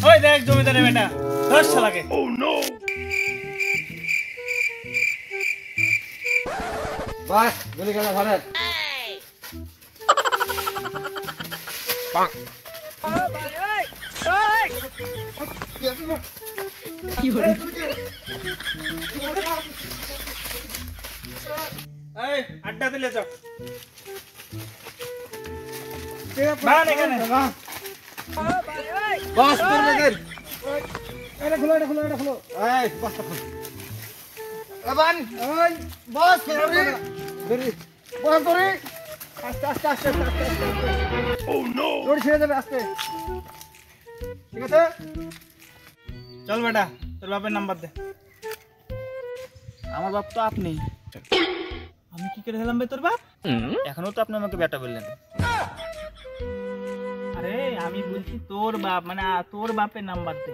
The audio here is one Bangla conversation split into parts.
ওই দেখ জমিদারের বেটা 10 শালাকে। ও নো বাস গুলি খেলা ধরেন। পাক কি হলো? এই আড্ডা দিলে যাও। বান এখানে বাস ধরে দেন। এটা খোলো এটা খোলো এটা খোলো। এই বাসটা খোলো। আবান ওই বাস ধরে বেরি বাস ধরে আস্তে আস্তে আস্তে আস্তে আস্তে। ও নো রোড ছেড়ে দেবে আস্তে। ঠিক আছে চল বেটা তোর বাপের নাম্বার দে। আমার বাপ তো আপনি। আমি কি করে হলাম বে তোর বাপ? এখনো তো আপনি আমাকে বেটা বললেন। আরে আমি বলছি তোর বাপ মানে তোর বাপের নাম্বার দে,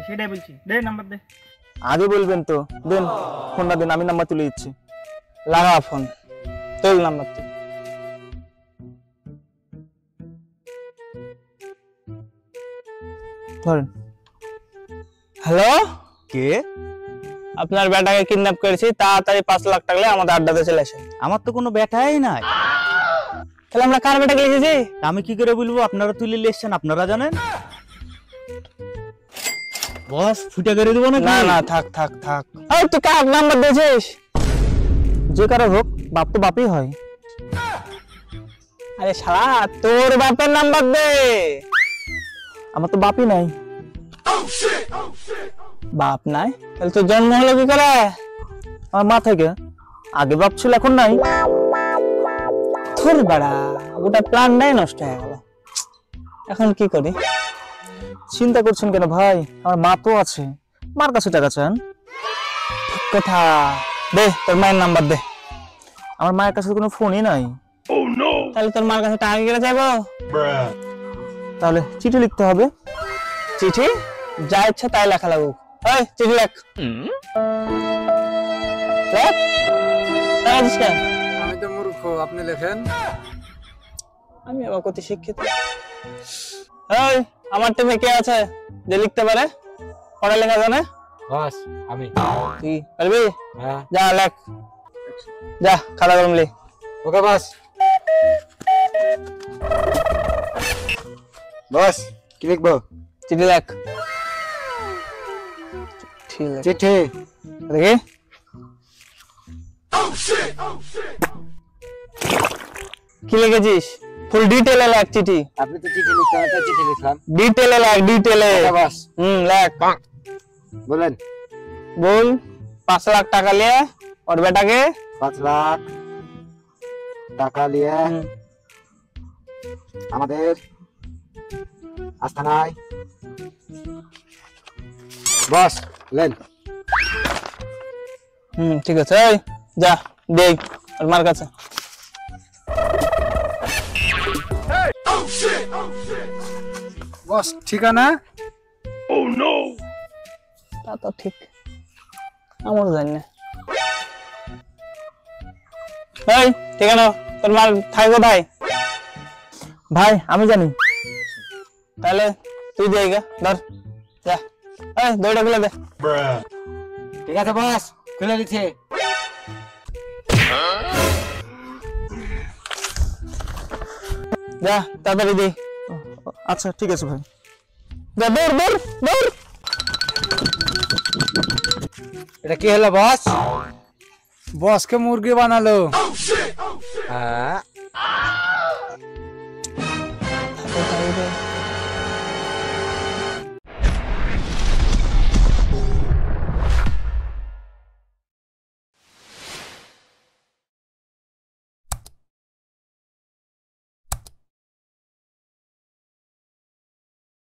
সেটাই বলছি। দে নাম্বার দে। আগে বলবেন তো, দেন ফোনটা দেন, আমি নাম্বার তুলে দিচ্ছি। লাগা ফোন, তোল নাম্বার তুই। ধরেন। হ্যালো, কে? আপনার বেটাকে কিডন্যাপ করেছি, তাড়াতাড়ি 5 লাখ টাকা নিয়ে আমাদের আড্ডাতে চলে আসেন। আমার তো কোনো ব্যাটাই নাই। তাহলে আমরা কার বেটাকে লিখেছি? আমি কি করে বলবো? আপনারা তুলে এসছেন, আপনারা জানেন। বস ফুটে করে দেবো না? না না থাক থাক থাক। এই তুই কার নাম্বার দিয়েছিস? যে কারো হোক, বাপ তো বাপই হয়। আরে শালা তোর বাপের নাম্বার দে। আমার তো বাপই নাই। বাপ নাই তাহলে তোর জন্ম হলো কি করে? আমার মা থেকে। আগে বাপ ছিল এখন নাই। তোর বাড়া ওটা প্ল্যানটাই নষ্ট হয়ে গেল। এখন কি করি? চিন্তা করছেন কেন ভাই? আমার মা তো আছে, মার কাছে টাকা চান। ঠিক কথা। দে তোর মায়ের নাম্বার দে। আমার মায়ের কাছে কোনো ফোনই নাই। তাহলে তোর মার কাছে টাকা গেলে চাইবো? তাহলে চিঠি লিখতে হবে। চিঠি যা ইচ্ছা তাই লেখা লাগুক। এই চিঠি লেখ। লেখ। আমি তো মূর্খ, আপনি লেখেন। আমি আবার কত শিক্ষিত। এই আমার টিমে কে আছে যে লিখতে পারে, পড়ালেখা জানে? বাস আমি। তুই পারবি? হ্যাঁ যা লেখ, যা খাতা কলম লে। ওকে বাস। বাস কি লিখবো? চিঠি লেখ। ঠিক আছে চিঠি দেখি। কি লিখেছিস? ফুল ডিটেইলে লেখ চিঠি। আপনি তো চিঠি লিখতে হবে, চিঠি লিখলাম। ডিটেইলে লেখ, ডিটেইলে। বাস লেখ। বলেন। বল 5 লাখ টাকা নিয়ে ওর বেটাকে 5 লাখ টাকা নিয়ে আমাদের আস্তানায়। বস লেন। ঠিক আছে। এই যা দে ওর মার কাছে। বস ঠিকানা? তা তো ঠিক, আমার জানি না। এই ঠিকানা তোর মার থাই কোথায়? ভাই আমি জানি। তাহলে তুই দে গা, ধর যা। এই দড়িটা খুলে দে। ঠিক আছে বস, খুলে দিচ্ছি। যা তাড়াতাড়ি দে। আচ্ছা ঠিক আছে ভাই। যা দৌড় দৌড় দৌড়। এটা কি হলো বস? বসকে মুরগি বানালো। হ্যাঁ